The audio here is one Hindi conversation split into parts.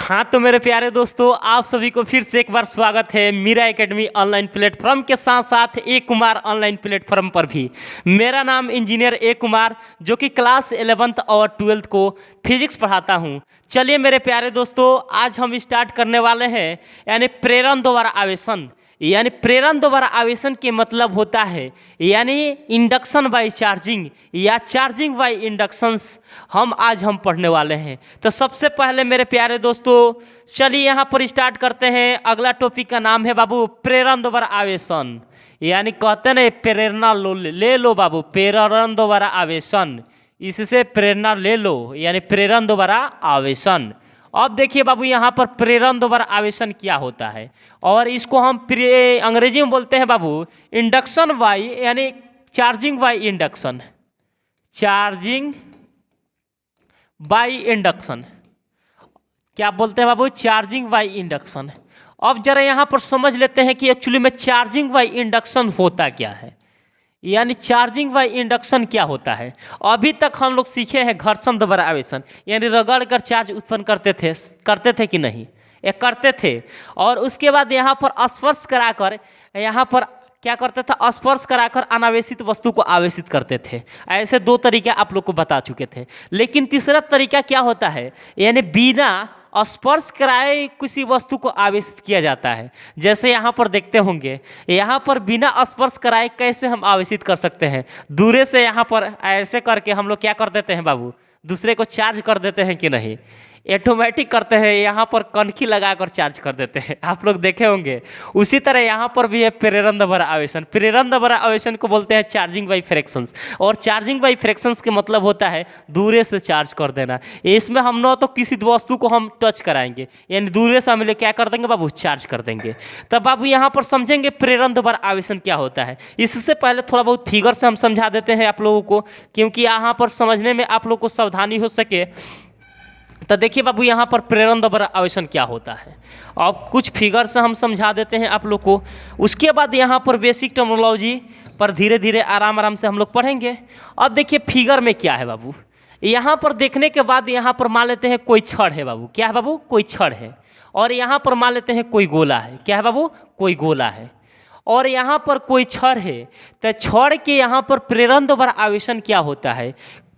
हाँ तो मेरे प्यारे दोस्तों, आप सभी को फिर से एक बार स्वागत है मीरा एकेडमी ऑनलाइन प्लेटफॉर्म के साथ साथ ए कुमार ऑनलाइन प्लेटफॉर्म पर भी। मेरा नाम इंजीनियर ए कुमार, जो कि क्लास 11th और 12th को फिजिक्स पढ़ाता हूँ। चलिए मेरे प्यारे दोस्तों, आज हम स्टार्ट करने वाले हैं यानी प्रेरण द्वारा आवेशन। यानी प्रेरण द्वारा आवेशन के मतलब होता है यानी इंडक्शन बाय चार्जिंग या चार्जिंग बाय इंडक्शंस हम आज पढ़ने वाले हैं। तो सबसे पहले मेरे प्यारे दोस्तों, चलिए यहाँ पर स्टार्ट करते हैं। अगला टॉपिक का नाम है बाबू प्रेरण द्वारा आवेशन। यानी कहते हैं प्रेरणा ले लो बाबू, प्रेरण द्वारा आवेशन, इससे प्रेरणा ले लो यानी प्रेरण द्वारा आवेशन। अब देखिए बाबू, यहाँ पर प्रेरण द्वारा आवेशन क्या होता है और इसको हम अंग्रेजी में बोलते हैं बाबू इंडक्शन बाय यानी charging by induction, charging by induction. क्या बोलते हैं बाबू? Charging by induction. अब जरा यहाँ पर समझ लेते हैं कि एक्चुअली में चार्जिंग बाय इंडक्शन होता क्या है, यानी चार्जिंग बाय इंडक्शन क्या होता है। अभी तक हम लोग सीखे हैं घर्षण द्वारा आवेशन, यानी रगड़ कर चार्ज उत्पन्न करते थे कि नहीं? ये करते थे। और उसके बाद यहाँ पर स्पर्श कराकर, यहाँ पर क्या करते थे? स्पर्श कराकर अनावेशित वस्तु को आवेशित करते थे। ऐसे दो तरीके आप लोग को बता चुके थे। लेकिन तीसरा तरीका क्या होता है, यानी बिना स्पर्श कराए किसी वस्तु को आवेशित किया जाता है। जैसे यहाँ पर देखते होंगे, यहाँ पर बिना स्पर्श कराए कैसे हम आवेशित कर सकते हैं? दूरे से यहाँ पर ऐसे करके हम लोग क्या कर देते हैं बाबू, दूसरे को चार्ज कर देते हैं कि नहीं? ऑटोमेटिक करते हैं, यहाँ पर कनखी लगाकर चार्ज कर देते हैं, आप लोग देखे होंगे। उसी तरह यहाँ पर भी है प्रेरण द्वारा आवेशन। प्रेरण द्वारा आवेशन को बोलते हैं चार्जिंग बाय फ्रैक्शंस। और चार्जिंग बाय फ्रैक्शंस के मतलब होता है दूरे से चार्ज कर देना। इसमें हम न तो किसी वस्तु को हम टच कराएंगे, यानी दूरे से हम क्या कर देंगे बाबू, चार्ज कर देंगे। तब बाबू यहाँ पर समझेंगे प्रेरण द्वारा आवेशन क्या होता है। इससे पहले थोड़ा बहुत फिगर से हम समझा देते हैं आप लोगों को, क्योंकि यहाँ पर समझने में आप लोग को सावधानी हो सके। तो देखिए बाबू, यहाँ पर प्रेरण द्वारा आवेशन क्या होता है, अब कुछ फिगर से हम समझा देते हैं आप लोग को। उसके बाद यहाँ पर बेसिक टर्मिनोलॉजी पर धीरे धीरे आराम से हम लोग पढ़ेंगे। अब देखिए फिगर में क्या है बाबू, यहाँ पर देखने के बाद यहाँ पर मान लेते हैं कोई छड़ है बाबू। क्या है बाबू? कोई छड़ है। और यहाँ पर मान लेते हैं कोई गोला है। क्या है बाबू? कोई गोला है। और यहाँ पर कोई छड़ है। तो छड़ के यहाँ पर प्रेरण द्वारा आवेशन क्या होता है?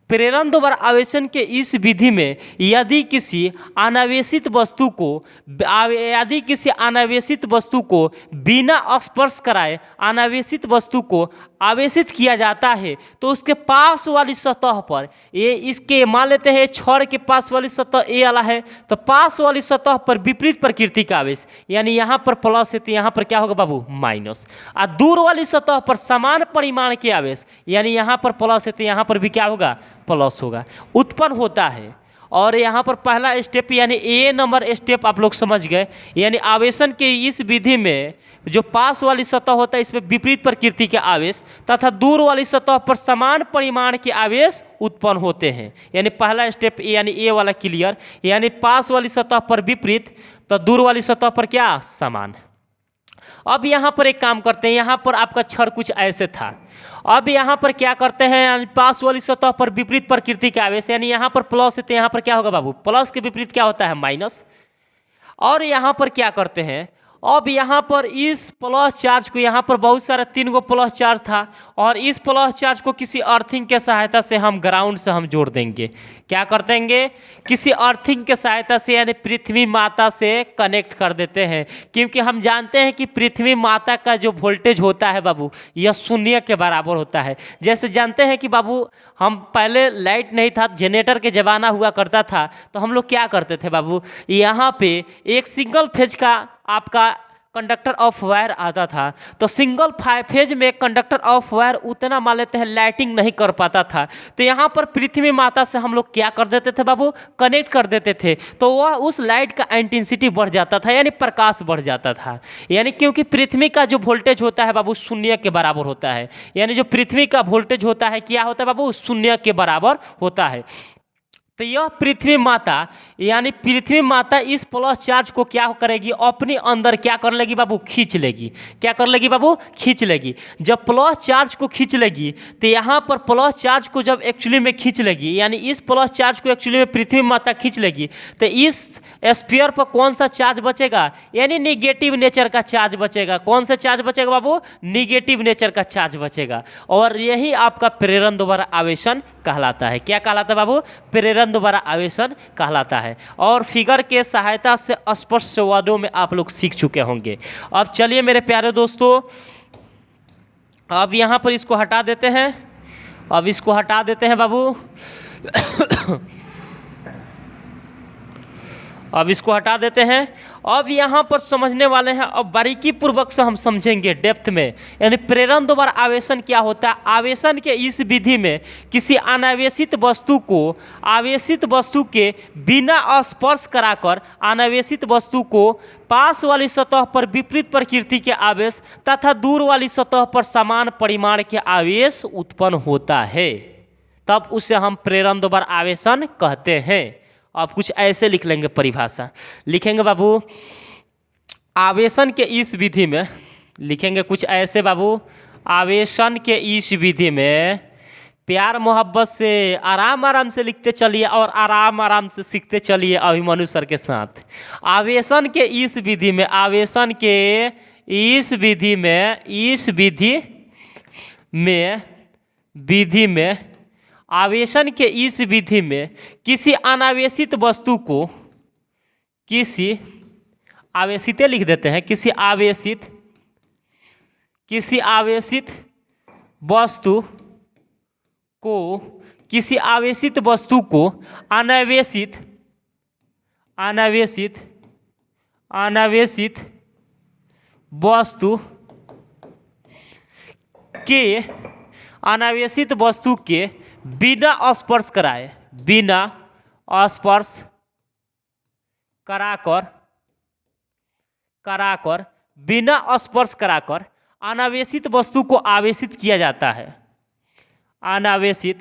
प्रेरण द्वारा आवेशन के इस विधि में यदि किसी अनावेशित वस्तु को बिना स्पर्श कराए अनावेशित वस्तु को आवेशित किया जाता है, तो उसके पास वाली सतह पर, ये इसके मान लेते हैं छड़ के पास वाली सतह ए वाला है, तो पास वाली सतह पर विपरीत प्रकृति का आवेश, यानी यहाँ पर प्लस है तो यहाँ पर क्या होगा बाबू, माइनस। और दूर वाली सतह पर समान परिमाण के आवेश, यानी यहाँ पर प्लस है तो यहाँ पर भी क्या होगा, प्लस होगा, उत्पन्न होता है। और यहाँ पर पहला स्टेप यानी ए नंबर स्टेप आप लोग समझ गए, यानी आवेशन के इस विधि में जो पास वाली सतह होता है इसमें विपरीत प्रकृति के आवेश तथा दूर वाली सतह पर समान परिमाण के आवेश उत्पन्न होते हैं। यानी पहला स्टेप यानी ए वाला क्लियर, यानी पास वाली सतह पर विपरीत तो दूर वाली सतह पर क्या, समान। अब यहाँ पर एक काम करते हैं, यहाँ पर आपका छड़ कुछ ऐसे था। अब यहाँ पर क्या करते हैं, पास वाली सतह पर विपरीत प्रकृति का आवेश, यानी यहाँ पर प्लस है तो यहाँ पर क्या होगा बाबू, प्लस के विपरीत क्या होता है, माइनस। और यहाँ पर क्या करते हैं, अब यहाँ पर इस प्लस चार्ज को, यहाँ पर बहुत सारा 3 गो प्लस चार्ज था, और इस प्लस चार्ज को किसी अर्थिंग के सहायता से हम ग्राउंड से हम जोड़ देंगे। क्या कर देंगे, किसी अर्थिंग के सहायता से, यानी पृथ्वी माता से कनेक्ट कर देते हैं। क्योंकि हम जानते हैं कि पृथ्वी माता का जो वोल्टेज होता है बाबू, यह 0 के बराबर होता है। जैसे जानते हैं कि बाबू, हम पहले लाइट नहीं था, जनरेटर के ज़माना हुआ करता था, तो हम लोग क्या करते थे बाबू, यहाँ पे एक सिंगल फेज का आपका कंडक्टर ऑफ वायर आता था, तो सिंगल फेज में कंडक्टर ऑफ वायर उतना मान लेते हैं लाइटिंग नहीं कर पाता था, तो यहाँ पर पृथ्वी माता से हम लोग क्या कर देते थे बाबू, कनेक्ट कर देते थे, तो वह उस लाइट का इंटेंसिटी बढ़ जाता था, यानी प्रकाश बढ़ जाता था। यानी क्योंकि पृथ्वी का जो वोल्टेज होता है बाबू 0 के बराबर होता है, यानी जो पृथ्वी का वोल्टेज होता है क्या होता है बाबू, 0 के बराबर होता है। तो यह पृथ्वी माता यानी पृथ्वी माता इस प्लस चार्ज को क्या करेगी, अपने अंदर क्या कर लेगी बाबू, खींच लेगी। क्या कर लेगी बाबू, खींच लेगी। जब प्लस चार्ज को खींच लेगी तो यहाँ पर प्लस चार्ज को जब एक्चुअली में खींच लेगी, यानी इस प्लस चार्ज को एक्चुअली में पृथ्वी माता खींच लेगी, तो इस स्फीयर पर कौन सा चार्ज बचेगा, यानी निगेटिव नेचर का चार्ज बचेगा। कौन सा चार्ज बचेगा बाबू, निगेटिव नेचर का चार्ज बचेगा। और यही आपका प्रेरण द्वारा आवेशन कहलाता है। क्या कहलाता है बाबू, प्रेरण द्वारा आवेशन कहलाता है। और फिगर के सहायता से स्पष्ट शब्दों में आप लोग सीख चुके होंगे। अब चलिए मेरे प्यारे दोस्तों, अब यहाँ पर इसको हटा देते हैं। अब इसको हटा देते हैं बाबू। अब इसको हटा देते हैं। अब यहाँ पर समझने वाले हैं, अब बारीकी पूर्वक से हम समझेंगे डेप्थ में, यानी प्रेरण द्वारा आवेशन क्या होता है। आवेशन के इस विधि में किसी अनावेशित वस्तु को आवेशित वस्तु के बिना स्पर्श कराकर अनावेशित वस्तु को पास वाली सतह पर विपरीत प्रकृति के आवेश तथा दूर वाली सतह पर समान परिमाण के आवेश उत्पन्न होता है, तब उसे हम प्रेरण द्वारा आवेशन कहते हैं। अब कुछ ऐसे लिख लेंगे, परिभाषा लिखेंगे बाबू, आवेशन के इस विधि में लिखेंगे कुछ ऐसे बाबू, आवेशन के इस विधि में, प्यार मोहब्बत से आराम आराम से लिखते चलिए और आराम आराम से सीखते चलिए अभिमन्यु सर के साथ। आवेशन के इस विधि में, आवेशन के इस विधि में, इस विधि में आवेशन के इस विधि में किसी अनावेशित वस्तु को, किसी आवेशित लिख देते हैं, किसी आवेशित वस्तु को, किसी आवेशित वस्तु को अनावेशित वस्तु के, अनावेशित वस्तु के बिना स्पर्श कराए, बिना स्पर्श कराकर बिना स्पर्श कराकर अनावेशित वस्तु को आवेशित किया जाता है। अनावेशित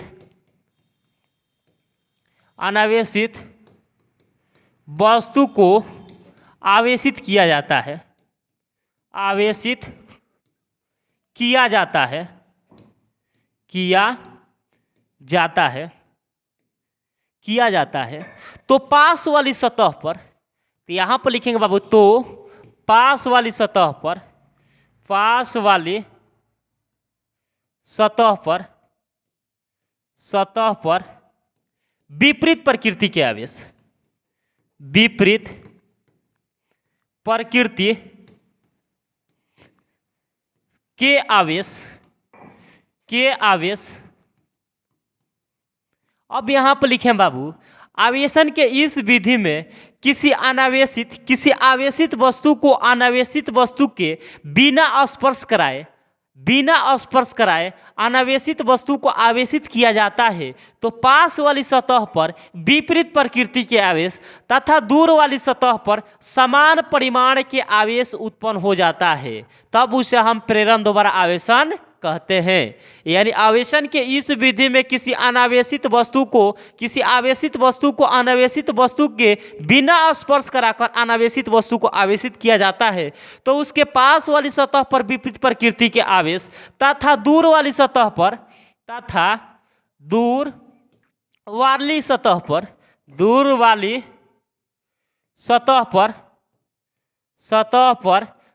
वस्तु को आवेशित किया जाता है, आवेशित किया जाता है, किया जाता है। तो पास वाली सतह पर, तो यहाँ पर लिखेंगे बाबू, तो पास वाली सतह पर विपरीत प्रकृति के आवेश, विपरीत प्रकृति के आवेश। अब यहाँ पर लिखें बाबू, आवेशन के इस विधि में किसी आवेशित वस्तु को अनावेशित वस्तु के बिना स्पर्श कराए अनावेशित वस्तु को आवेशित किया जाता है। तो पास वाली सतह पर विपरीत प्रकृति के आवेश तथा दूर वाली सतह पर समान परिमाण के आवेश उत्पन्न हो जाता है, तब उसे हम प्रेरण द्वारा आवेशन कहते हैं। यानी आवेशन के इस विधि में किसी आवेशित वस्तु को अनावेशित वस्तु के बिना स्पर्श कराकर अनावेशित वस्तु को आवेशित किया जाता है, तो उसके पास वाली सतह पर विपरीत प्रकृति के आवेश तथा दूर वाली सतह पर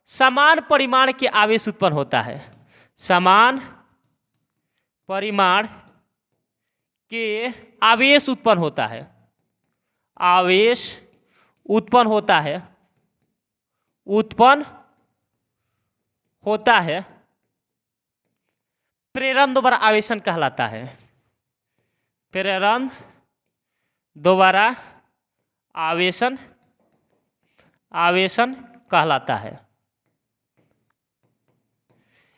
समान परिमाण के आवेश उत्पन्न होता है, समान परिमाण के आवेश उत्पन्न होता है, आवेश उत्पन्न होता है, प्रेरण द्वारा आवेशन कहलाता है, प्रेरण द्वारा आवेशन कहलाता है।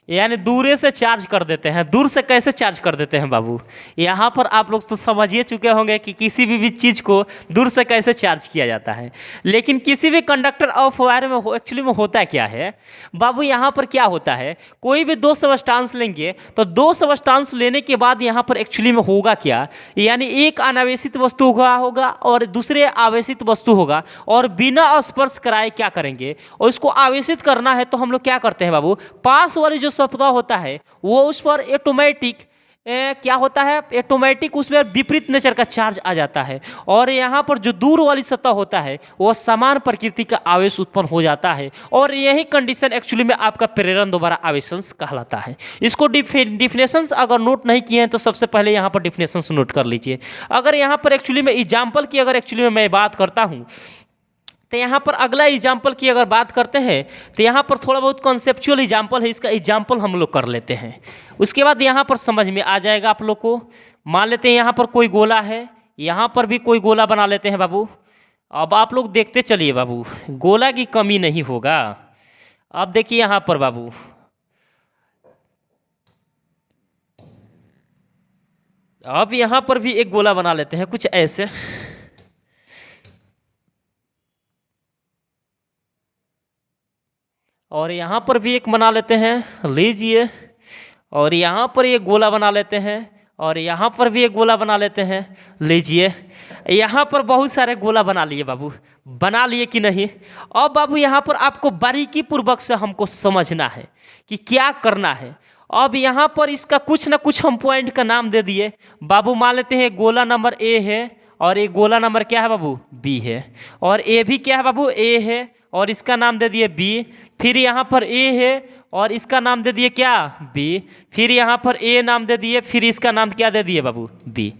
यानी दूरे से चार्ज कर देते हैं। दूर से कैसे चार्ज कर देते हैं बाबू? यहाँ पर आप लोग तो समझ ही चुके होंगे कि किसी भी चीज़ को दूर से कैसे चार्ज किया जाता है। लेकिन किसी भी कंडक्टर ऑफ वायर में एक्चुअली में होता क्या है बाबू? यहाँ पर क्या होता है, कोई भी दो सबस्टांस लेंगे तो दो सबस्टांस लेने के बाद यहाँ पर एक्चुअली में होगा क्या, यानी एक अनावेशित वस्तु होगा और दूसरे आवेशित वस्तु होगा, और बिना स्पर्श कराए क्या करेंगे, और इसको आवेशित करना है तो हम लोग क्या करते हैं बाबू, पास वाली जो सतह होता है वो उस पर ऑटोमेटिक क्या होता है, ऑटोमेटिक उसमें विपरीत नेचर का चार्ज आ जाता है, और यहाँ पर जो दूर वाली सतह होता है वो समान प्रकृति का आवेश उत्पन्न हो जाता है, और यही कंडीशन एक्चुअली में आपका प्रेरण द्वारा आवेशंस कहलाता है। इसको डिफिनेशंस अगर नोट नहीं किए हैं तो सबसे पहले यहाँ पर डिफिनेशंस नोट कर लीजिए। अगर यहाँ पर एक्चुअली में एग्जाम्पल की अगर एक्चुअली में मैं बात करता हूँ तो यहाँ पर अगला एग्जाम्पल की अगर बात करते हैं तो यहाँ पर थोड़ा बहुत कॉन्सेप्चुअल एग्जाम्पल है, इसका एग्जाम्पल हम लोग कर लेते हैं, उसके बाद यहाँ पर समझ में आ जाएगा आप लोग को। मान लेते हैं यहाँ पर कोई गोला है, यहाँ पर भी कोई गोला बना लेते हैं बाबू। अब आप लोग देखते चलिए बाबू, गोला की कमी नहीं होगा। अब देखिए यहाँ पर बाबू, अब यहाँ पर भी एक गोला बना लेते हैं कुछ ऐसे, और यहाँ पर भी एक बना लेते हैं, लीजिए, और यहाँ पर एक गोला बना लेते हैं, और यहाँ पर भी एक गोला बना लेते हैं, लीजिए। यहाँ पर बहुत सारे गोला बना लिए बाबू, बना लिए कि नहीं? अब बाबू यहाँ पर आपको बारीकी पूर्वक से हमको समझना है कि क्या करना है। अब यहाँ पर इसका कुछ ना कुछ हम पॉइंट का नाम दे दिए बाबू। मान लेते हैं गोला नंबर ए है, और एक गोला नंबर क्या है बाबू, बी है, और ए भी क्या है बाबू, ए है, और इसका नाम दे दिए बी। फिर यहाँ पर ए है और इसका नाम दे दिए क्या, बी। फिर यहाँ पर ए नाम दे दिए, फिर इसका नाम क्या दे दिए बाबू, बी।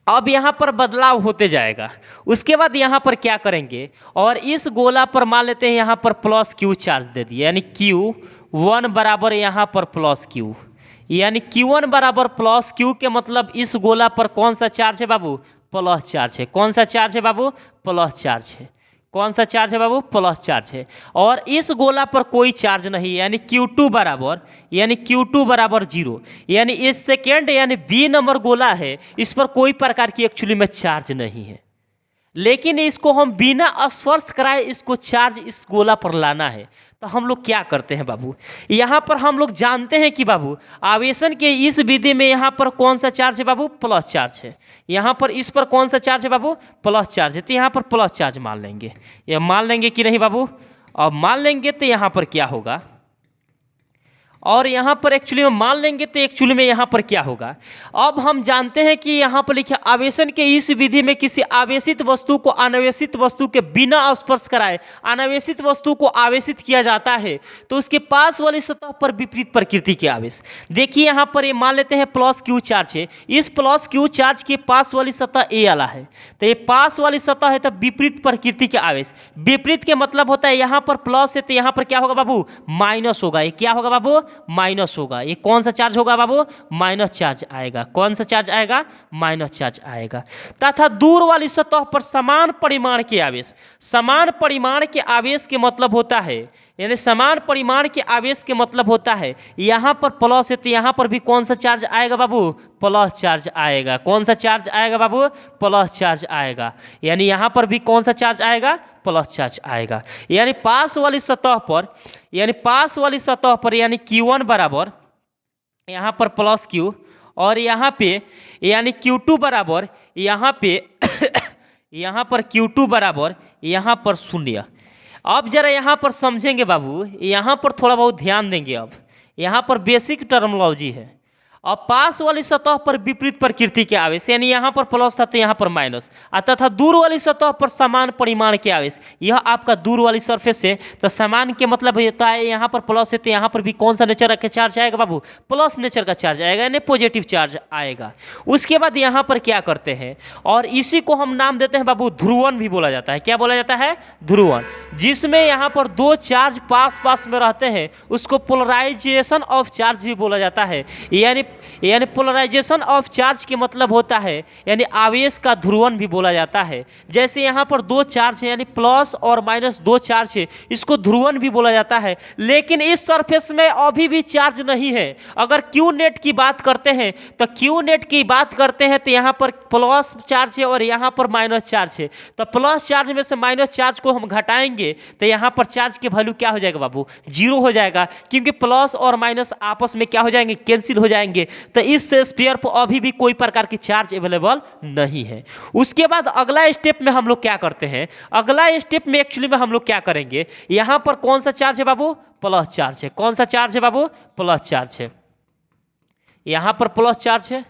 अब यहाँ पर बदलाव होते जाएगा। उसके बाद यहाँ पर क्या करेंगे, और इस गोला पर मान लेते हैं यहाँ पर प्लस क्यू चार्ज दे दिए, यानी Q1 बराबर यहाँ पर प्लस क्यू, यानी Q1 बराबर प्लस क्यू के मतलब इस गोला पर कौन सा चार्ज है बाबू, प्लस चार्ज है। कौन सा चार्ज है बाबू, प्लस चार्ज है। कौन सा चार्ज है बाबू, प्लस चार्ज है। और इस गोला पर कोई चार्ज नहीं, यानी Q2 बराबर 0, यानी इस सेकेंड यानी बी नंबर गोला है, इस पर कोई प्रकार की एक्चुअली में चार्ज नहीं है। लेकिन इसको हम बिना स्पर्श कराए इसको चार्ज इस गोला पर लाना है, तो हम लोग क्या करते हैं बाबू, यहाँ पर हम लोग जानते हैं कि बाबू आवेशन के इस विधि में यहाँ पर कौन सा चार्ज है बाबू, प्लस चार्ज है। यहाँ पर इस पर कौन सा चार्ज है बाबू, प्लस चार्ज है, तो यहाँ पर प्लस चार्ज मान लेंगे। ये मान लेंगे कि नहीं बाबू? अब मान लेंगे तो यहाँ पर क्या होगा, और यहाँ पर एक्चुअली में मान लेंगे तो एक्चुअली में यहाँ पर क्या होगा। अब हम जानते हैं कि यहाँ पर लिखा आवेशन के इस विधि में किसी आवेशित वस्तु को अनावेशित वस्तु के बिना स्पर्श कराए अनावेशित वस्तु को आवेशित किया जाता है, तो उसके पास वाली सतह पर विपरीत प्रकृति के आवेश। देखिए यहाँ पर ये मान लेते हैं प्लस क्यू चार्ज है, इस प्लस क्यू चार्ज के पास वाली सतह ए वाला है, तो ये पास वाली सतह है तो विपरीत प्रकृति के आवेश। विपरीत के मतलब होता है यहाँ पर प्लस है तो यहाँ पर क्या होगा बाबू, माइनस होगा। ये क्या होगा बाबू, माइनस होगा। ये कौन सा चार्ज होगा बाबू, माइनस चार्ज आएगा। कौन सा चार्ज आएगा, माइनस चार्ज आएगा। तथा दूर वाली सतह पर समान परिमाण के आवेश, समान परिमाण के आवेश के मतलब होता है, यानी समान परिमाण के आवेश के मतलब होता है यहाँ पर प्लस है तो यहाँ पर भी कौन सा चार्ज आएगा बाबू, प्लस चार्ज आएगा। कौन सा चार्ज आएगा बाबू, प्लस चार्ज आएगा। यानी यहाँ पर भी कौन सा चार्ज आएगा, प्लस चार्ज आएगा। यानी पास वाली सतह पर, यानी Q1 बराबर यहाँ पर प्लस क्यू, और यहाँ पे यानी Q2 बराबर यहाँ पे यहाँ पर Q2 बराबर यहाँ पर 0। अब जरा यहाँ पर समझेंगे बाबू, यहाँ पर थोड़ा बहुत ध्यान देंगे। अब यहाँ पर बेसिक टर्मिनोलॉजी है। अब पास वाली सतह पर विपरीत प्रकृति के आवेश, यानी यहाँ पर प्लस था तो यहाँ पर माइनस, तथा दूर वाली सतह पर समान परिमाण के आवेश। यह आपका दूर वाली सरफेस है तो समान के मतलब होता है यहाँ पर प्लस है तो यहाँ पर भी कौन सा नेचर का चार्ज आएगा बाबू, प्लस नेचर का चार्ज आएगा, यानी पॉजिटिव चार्ज आएगा। उसके बाद यहाँ पर क्या करते हैं, और इसी को हम नाम देते हैं बाबू ध्रुवण भी बोला जाता है। क्या बोला जाता है, ध्रुवण। जिसमें यहाँ पर दो चार्ज पास पास में रहते हैं उसको पोलराइजेशन ऑफ चार्ज भी बोला जाता है। यानी स्टेप यानी पोलराइजेशन ऑफ चार्ज के मतलब होता है यानी आवेश का ध्रुवण भी बोला जाता है। जैसे यहाँ पर दो चार्ज है यानी प्लस और माइनस दो चार्ज है, इसको ध्रुवण भी बोला जाता है। लेकिन इस सरफेस में अभी भी चार्ज नहीं है। अगर क्यू नेट की बात करते हैं तो क्यू नेट की बात करते हैं तो यहाँ पर प्लस चार्ज है और यहाँ पर माइनस चार्ज है। तो प्लस चार्ज में से माइनस चार्ज को हम घटाएंगे तो यहाँ पर चार्ज की वैल्यू क्या हो जाएगा बाबू, जीरो हो जाएगा, क्योंकि प्लस और माइनस आपस में क्या हो जाएंगे, कैंसिल हो जाएंगे। तो इस स्फीयर पर अभी भी कोई प्रकार की चार्ज अवेलेबल नहीं है। उसके बाद अगला स्टेप में हम लोग क्या करते हैं, अगला स्टेप में एक्चुअली में हम लोग क्या करेंगे, यहाँ पर कौन सा चार्ज है बाबू, प्लस चार्ज है। कौन सा चार्ज है बाबू, प्लस चार्ज है। यहाँ पर प्लस चार्ज है।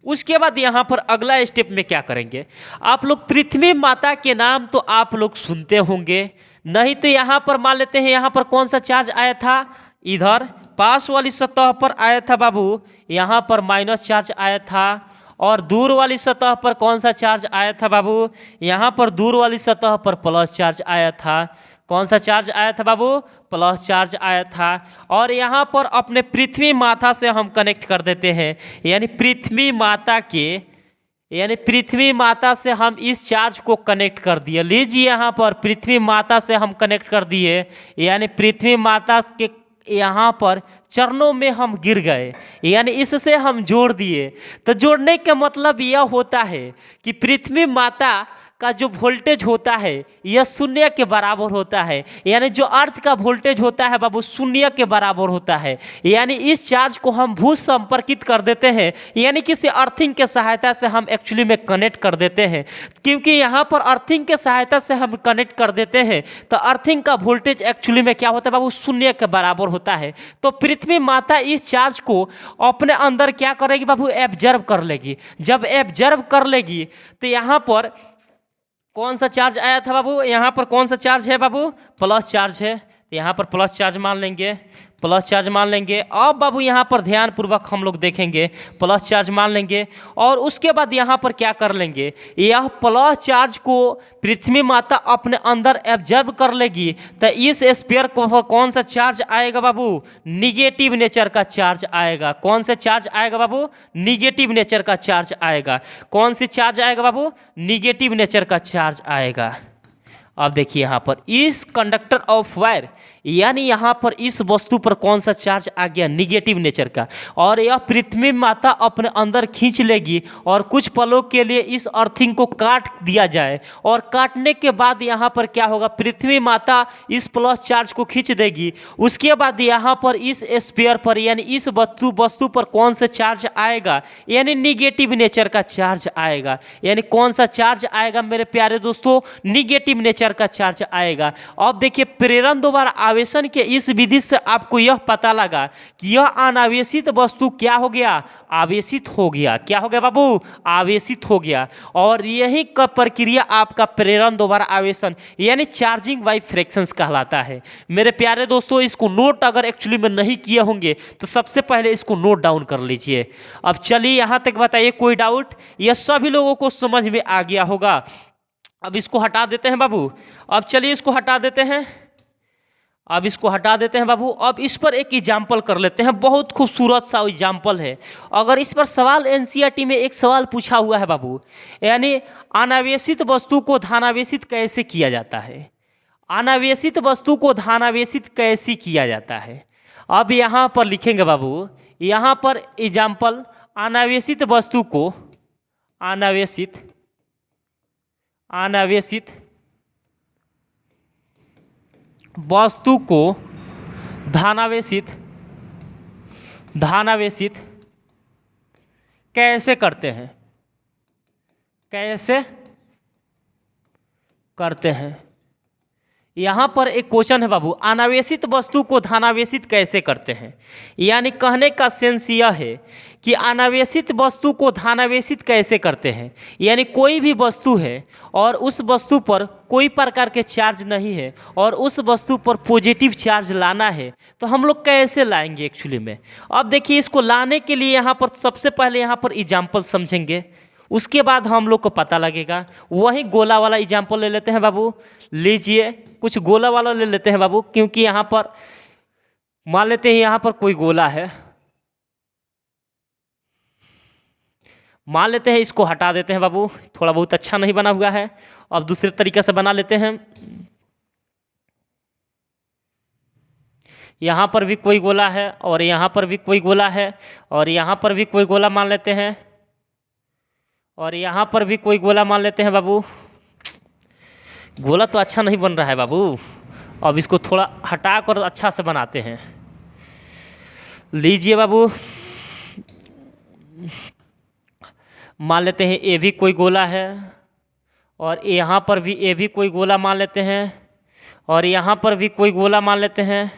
उसके बाद यहाँ पर अगला स्टेप में क्या करेंगे, आप लोग पृथ्वी माता के नाम तो आप लोग सुनते होंगे, नहीं तो यहाँ पर मान लेते हैं यहाँ पर कौन सा चार्ज आया था, इधर पास वाली सतह पर आया था बाबू, यहाँ पर माइनस चार्ज आया था। और दूर वाली सतह पर कौन सा चार्ज आया था बाबू, यहाँ पर दूर वाली सतह पर प्लस चार्ज आया था। कौन सा चार्ज आया था बाबू, प्लस चार्ज आया था। और यहाँ पर अपने पृथ्वी माता से हम कनेक्ट कर देते हैं, यानी पृथ्वी माता के, यानी पृथ्वी माता से हम इस चार्ज को कनेक्ट कर दिए। लीजिए यहाँ पर पृथ्वी माता से हम कनेक्ट कर दिए, यानी पृथ्वी माता के यहाँ पर चरणों में हम गिर गए, यानी इससे हम जोड़ दिए। तो जोड़ने का मतलब यह होता है कि पृथ्वी माता का जो वोल्टेज होता है यह शून्य के बराबर होता है, यानी जो अर्थ का वोल्टेज होता है बाबू शून्य के बराबर होता है। यानी इस चार्ज को हम भू संपर्कित कर देते हैं, यानी किसी अर्थिंग के सहायता से हम एक्चुअली में कनेक्ट कर देते हैं। क्योंकि यहाँ पर अर्थिंग के सहायता से हम कनेक्ट कर देते हैं तो अर्थिंग का वोल्टेज एक्चुअली में क्या होता है बाबू, शून्य के बराबर होता है। तो पृथ्वी माता इस चार्ज को अपने अंदर क्या करेगी बाबू, एब्जर्व कर लेगी। जब एब्जर्व कर लेगी तो यहाँ पर कौन सा चार्ज आया था बाबू, यहाँ पर कौन सा चार्ज है बाबू, प्लस चार्ज है। यहाँ पर प्लस चार्ज मान लेंगे, प्लस चार्ज मान लेंगे। अब बाबू यहाँ पर ध्यानपूर्वक हम लोग देखेंगे, प्लस चार्ज मान लेंगे। और उसके बाद यहाँ पर क्या कर लेंगे, यह प्लस चार्ज को पृथ्वी माता अपने अंदर एब्जर्व कर लेगी। तो इस स्फीयर को कौन सा चार्ज आएगा बाबू, निगेटिव नेचर का चार्ज आएगा। कौन सा चार्ज आएगा बाबू, निगेटिव नेचर का चार्ज आएगा। कौन सी चार्ज आएगा बाबू, निगेटिव नेचर का चार्ज आएगा। अब देखिए यहाँ पर इस कंडक्टर ऑफ वायर, यानी यहाँ पर इस वस्तु पर कौन सा चार्ज आ गया, निगेटिव नेचर का। और यह पृथ्वी माता अपने अंदर खींच लेगी और कुछ पलों के लिए इस अर्थिंग को काट दिया जाए। और काटने के बाद यहाँ पर क्या होगा, पृथ्वी माता इस प्लस चार्ज को खींच देगी। उसके बाद यहाँ पर इस स्फीयर पर यानी इस वस्तु पर कौन सा चार्ज आएगा, यानी निगेटिव नेचर का चार्ज आएगा। यानी कौन सा चार्ज आएगा मेरे प्यारे दोस्तों, निगेटिव नेचर का चार्ज आएगा। अब देखिए प्रेरण द्वारा आवेशन के इस विधि से आपको यह पता लगा कि यह अनावेशित वस्तु क्या हो गया, आवेशित हो गया। क्या हो गया बाबू, आवेशित हो गया। और यही का प्रक्रिया आपका प्रेरण द्वारा आवेशन यानी चार्जिंग बाय फ्रैक्शंस कहलाता है। मेरे प्यारे दोस्तों इसको नोट अगर एक्चुअली में नहीं किए होंगे तो सबसे पहले इसको नोट डाउन कर लीजिए। अब चलिए यहाँ तक बताइए कोई डाउट, यह सभी लोगों को समझ में आ गया होगा। अब इसको हटा देते हैं बाबू, अब चलिए इसको हटा देते हैं, अब इसको हटा देते हैं बाबू। अब इस पर एक एग्जाम्पल कर लेते हैं, बहुत खूबसूरत सा एग्जाम्पल है। अगर इस पर सवाल एनसीईआरटी में एक सवाल पूछा हुआ है बाबू, यानी अनावेशित वस्तु को धनावेशित कैसे किया जाता है, अनावेशित वस्तु को धनावेशित कैसे किया जाता है। अब यहाँ पर लिखेंगे बाबू, यहाँ पर एग्जाम्पल, अनावेशित वस्तु को अनावेशित वस्तु को धनावेशित कैसे करते हैं, कैसे करते हैं। यहाँ पर एक क्वेश्चन है बाबू, अनावेशित वस्तु को धनावेशित कैसे करते हैं। यानी कहने का सेंस यह है कि अनावेशित वस्तु को धनावेशित कैसे करते हैं। यानी कोई भी वस्तु है और उस वस्तु पर कोई प्रकार के चार्ज नहीं है और उस वस्तु पर पॉजिटिव चार्ज लाना है तो हम लोग कैसे लाएंगे एक्चुअली में। अब देखिए इसको लाने के लिए यहाँ पर सबसे पहले यहाँ पर एग्जाम्पल समझेंगे, उसके बाद हम लोग को पता लगेगा। वही गोला वाला एग्जाम्पल ले लेते हैं बाबू, लीजिए कुछ गोला वाला ले लेते हैं बाबू, क्योंकि यहाँ पर मान लेते हैं यहाँ पर कोई गोला है, मान लेते हैं इसको हटा देते हैं बाबू, थोड़ा बहुत अच्छा नहीं बना हुआ है। अब दूसरे तरीके से बना लेते हैं। यहाँ पर भी कोई गोला है और यहाँ पर भी कोई गोला है और यहाँ पर भी कोई गोला मान लेते हैं और यहाँ पर भी कोई गोला मान लेते हैं बाबू। गोला तो अच्छा नहीं बन रहा है बाबू। अब इसको थोड़ा हटा कर अच्छा से बनाते हैं। लीजिए बाबू, मान लेते हैं ये भी कोई गोला है और यहाँ पर भी ये भी कोई गोला मान लेते हैं और यहाँ पर भी कोई गोला मान लेते हैं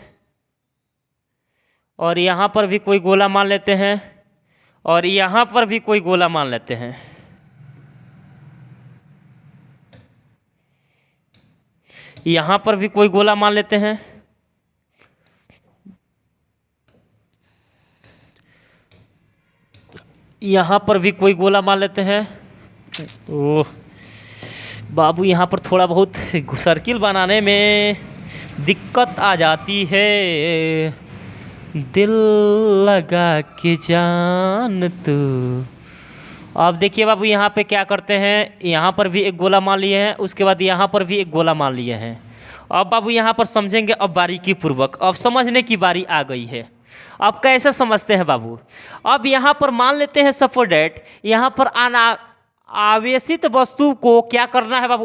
और यहाँ पर भी कोई गोला मान लेते हैं और यहाँ पर भी कोई गोला मान लेते हैं। यहाँ पर भी कोई गोला मान लेते हैं। यहाँ पर भी कोई गोला मान लेते हैं। ओह बाबू, यहाँ पर थोड़ा बहुत सर्किल बनाने में दिक्कत आ जाती है। दिल लगा के जान तू। अब देखिए बाबू, यहाँ पे क्या करते हैं, यहाँ पर भी एक गोला मान लिए हैं, उसके बाद यहाँ पर भी एक गोला मान लिए हैं। अब बाबू यहाँ पर समझेंगे अब बारीकी पूर्वक। अब समझने की बारी आ गई है। अब कैसे समझते हैं बाबू? अब यहाँ पर मान लेते हैं सपोज डेट यहाँ पर आवेशित वस्तु को क्या करना है बाबू?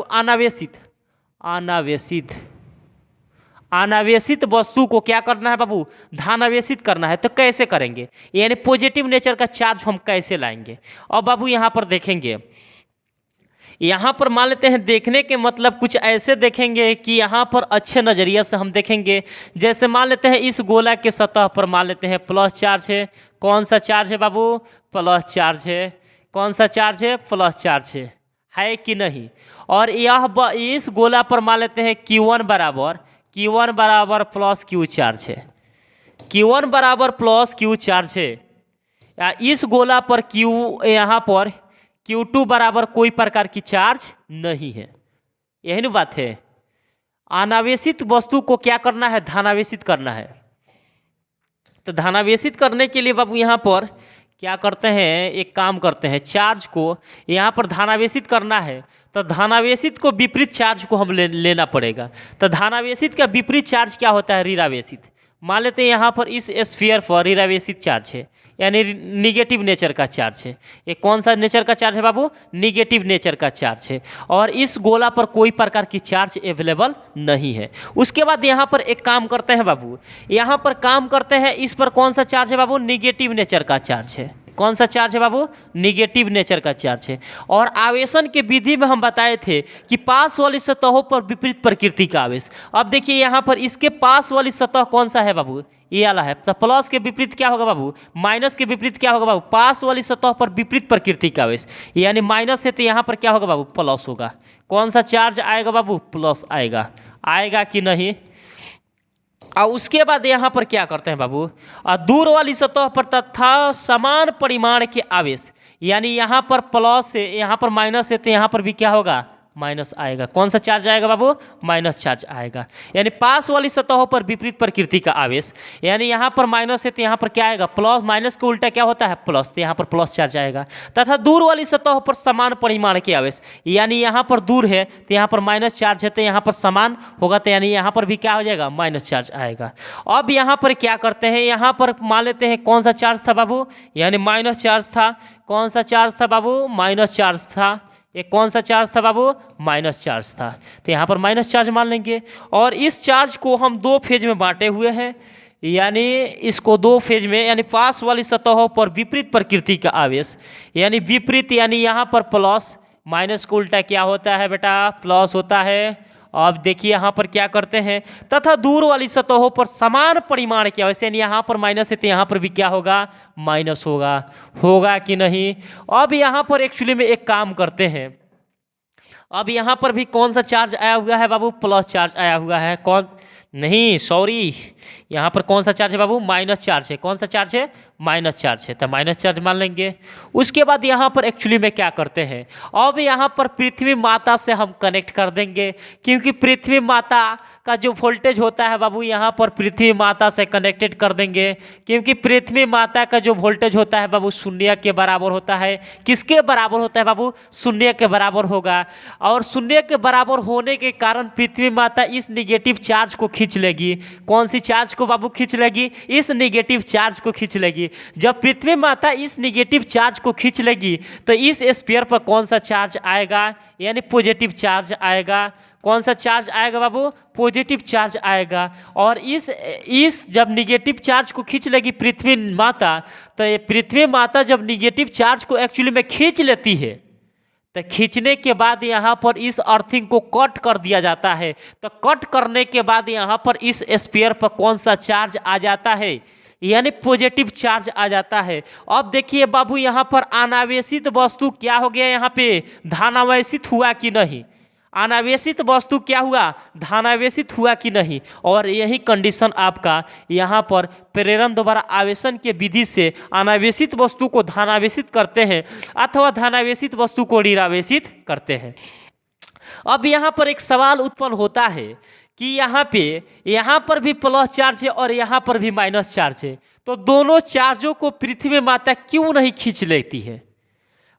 अनावेशित वस्तु को क्या करना है बाबू? धनावेशित करना है। तो कैसे करेंगे, यानी पॉजिटिव नेचर का चार्ज हम कैसे लाएंगे? अब बाबू यहाँ पर देखेंगे, यहाँ पर मान लेते हैं देखने के मतलब कुछ ऐसे देखेंगे कि यहाँ पर अच्छे नज़रिए से हम देखेंगे। जैसे मान लेते हैं इस गोला के सतह पर मान लेते हैं प्लस चार्ज है। कौन सा चार्ज है बाबू? प्लस चार्ज है। कौन सा चार्ज है? प्लस चार्ज है कि नहीं? और यह इस गोला पर मान लेते हैं Q1 बराबर प्लस Q चार्ज है। Q1 बराबर प्लस Q चार्ज है। या इस गोला पर यहाँ पर Q2 बराबर कोई प्रकार की चार्ज नहीं है। यही ना बात है। अनावेशित वस्तु को क्या करना है? धनावेशित करना है। तो धनावेशित करने के लिए बाबू यहाँ पर क्या करते हैं, एक काम करते हैं, चार्ज को यहाँ पर धनावेशित करना है तो धनावेशित को विपरीत चार्ज को हम लेना पड़ेगा। तो धनावेशित का विपरीत चार्ज क्या होता है? ऋणावेशित। मान लेते हैं यहाँ पर इस स्फीयर पर ऋणावेशित चार्ज है, यानी निगेटिव नेचर का चार्ज है। ये कौन सा नेचर का चार्ज है बाबू? निगेटिव नेचर का चार्ज है। और इस गोला पर कोई प्रकार की चार्ज अवेलेबल नहीं है। उसके बाद यहाँ पर एक काम करते हैं बाबू, यहाँ पर काम करते हैं, इस पर कौन सा चार्ज है बाबू? निगेटिव नेचर का चार्ज है। कौन सा चार्ज है बाबू? निगेटिव नेचर का चार्ज है। और आवेशन के विधि में हम बताए थे कि पास वाली सतहों पर विपरीत प्रकृति का आवेश। अब देखिए यहाँ पर इसके पास वाली सतह कौन सा है बाबू? ये वाला है। तो प्लस के विपरीत क्या होगा बाबू? माइनस के विपरीत क्या होगा बाबू? पास वाली सतह पर विपरीत प्रकृति का आवेश, यानी माइनस है तो यहाँ पर क्या होगा बाबू? प्लस होगा। कौन सा चार्ज आएगा बाबू? प्लस आएगा। आएगा कि नहीं? और उसके बाद यहाँ पर क्या करते हैं बाबू? दूर वाली सतह पर तथा समान परिमाण के आवेश, यानी यहाँ पर प्लस है, यहाँ पर माइनस है तो यहाँ पर भी क्या होगा? माइनस आएगा। कौन सा चार्ज आएगा बाबू? माइनस चार्ज आएगा। यानी पास वाली सतहों पर विपरीत प्रकृति का आवेश, यानी यहाँ पर माइनस है तो यहाँ पर क्या आएगा? प्लस। माइनस के उल्टा क्या होता है? प्लस। तो यहाँ पर प्लस चार्ज आएगा। तथा दूर वाली सतहों पर समान परिमाण के आवेश, यानी यहाँ पर दूर है तो यहाँ पर माइनस चार्ज है तो यहाँ पर समान होगा, तो यानी यहाँ पर भी क्या हो जाएगा? माइनस चार्ज आएगा। अब यहाँ पर क्या करते हैं, यहाँ पर मान लेते हैं कौन सा चार्ज था बाबू? यानी माइनस चार्ज था। कौन सा चार्ज था बाबू? माइनस चार्ज था। ये कौन सा चार्ज था बाबू? माइनस चार्ज था। तो यहाँ पर माइनस चार्ज मान लेंगे। और इस चार्ज को हम दो फेज में बांटे हुए हैं, यानी इसको दो फेज में, यानी पास वाली सतहों पर विपरीत प्रकृति का आवेश, यानी विपरीत, यानी यहाँ पर प्लस, माइनस को उल्टा क्या होता है बेटा? प्लस होता है। अब देखिए यहाँ पर क्या करते हैं, तथा दूर वाली सतहों पर समान परिमाण के आवेश, यानी यहाँ पर माइनस है तो यहाँ पर भी क्या होगा? माइनस होगा। होगा कि नहीं? अब यहाँ पर एक्चुअली में एक काम करते हैं, अब यहाँ पर भी कौन सा चार्ज आया हुआ है बाबू? प्लस चार्ज आया हुआ है। कौन? नहीं, सॉरी, यहाँ पर कौन सा चार्ज है बाबू? माइनस चार्ज है। कौन सा चार्ज है? माइनस चार्ज है, तो माइनस चार्ज मान लेंगे। उसके बाद यहाँ पर एक्चुअली में क्या करते हैं, अब यहाँ पर पृथ्वी माता से हम कनेक्ट कर देंगे, क्योंकि पृथ्वी माता का जो वोल्टेज होता है बाबू यहाँ पर पृथ्वी माता से कनेक्टेड कर देंगे, क्योंकि पृथ्वी माता का जो वोल्टेज होता है बाबू शून्य के बराबर होता है। किसके बराबर होता है बाबू, शून्य के बराबर होगा। और शून्य के बराबर होने के कारण पृथ्वी माता इस निगेटिव चार्ज को खींच लेगी। कौन सी चार्ज को बाबू खींच लेगी, इस निगेटिव चार्ज को खींच लेगी। जब पृथ्वी माता इस निगेटिव चार्ज को खींच लेगी तो इस स्फीयर पर कौन सा चार्ज आएगा, यानी पॉजिटिव चार्ज आएगा। कौन सा चार्ज आएगा बाबू, पॉजिटिव चार्ज आएगा। और इस जब निगेटिव चार्ज को खींच लेगी पृथ्वी माता, तो ये पृथ्वी माता जब निगेटिव चार्ज को एक्चुअली में खींच लेती है, तो खींचने के बाद यहाँ पर इस अर्थिंग को कट कर दिया जाता है। तो कट करने के बाद यहाँ पर इस स्फीयर पर कौन सा चार्ज आ जाता है, यानी पॉजिटिव चार्ज आ जाता है। अब देखिए बाबू यहाँ पर अनावेशित वस्तु क्या हो गया, यहाँ पे धनावेशित हुआ कि नहीं, अनावेशित वस्तु क्या हुआ, धनावेशित हुआ कि नहीं। और यही कंडीशन आपका यहाँ पर प्रेरण द्वारा आवेशन के विधि से अनावेशित वस्तु को धनावेशित करते हैं अथवा धनावेशित वस्तु को ऋणावेशित करते हैं। अब यहाँ पर एक सवाल उत्पन्न होता है कि यहाँ पर भी प्लस चार्ज है और यहाँ पर भी माइनस चार्ज है, तो दोनों चार्जों को पृथ्वी माता क्यों नहीं खींच लेती है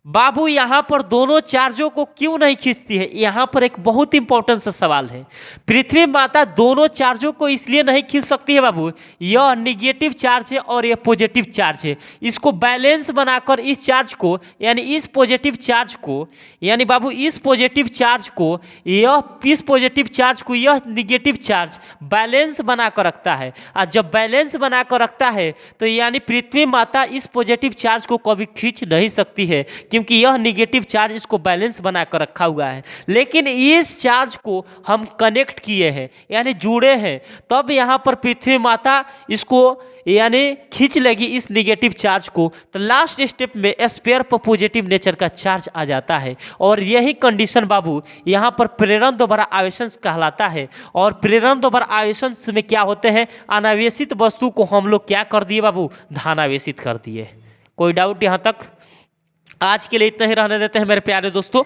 बाबू, यहाँ पर दोनों चार्जों को क्यों नहीं खींचती है। यहाँ पर एक बहुत इंपॉर्टेंट सा सवाल है। पृथ्वी माता दोनों चार्जों को इसलिए नहीं खींच सकती है बाबू, यह निगेटिव चार्ज है और यह पॉजिटिव चार्ज है। इसको बैलेंस बनाकर इस चार्ज को, यानी इस पॉजिटिव चार्ज को, यानी बाबू इस पॉजिटिव चार्ज को इस पॉजिटिव चार्ज को यह निगेटिव चार्ज बैलेंस बनाकर रखता है। और जब बैलेंस बनाकर रखता है तो यानी पृथ्वी माता इस पॉजिटिव चार्ज को कभी खींच नहीं सकती है, क्योंकि यह निगेटिव चार्ज इसको बैलेंस बनाकर रखा हुआ है। लेकिन इस चार्ज को हम कनेक्ट किए हैं, यानी जुड़े हैं, तब यहाँ पर पृथ्वी माता इसको यानी खींच लेगी इस निगेटिव चार्ज को। तो लास्ट स्टेप में स्फीयर पर पॉजिटिव नेचर का चार्ज आ जाता है। और यही कंडीशन बाबू यहाँ पर प्रेरण द्वारा आवेशन कहलाता है। और प्रेरण द्वारा आवेशन में क्या होते हैं, अनावेशित वस्तु को हम लोग क्या कर दिए बाबू, धनावेशित कर दिए। कोई डाउट यहाँ तक? आज के लिए इतना ही रहने देते हैं मेरे प्यारे दोस्तों।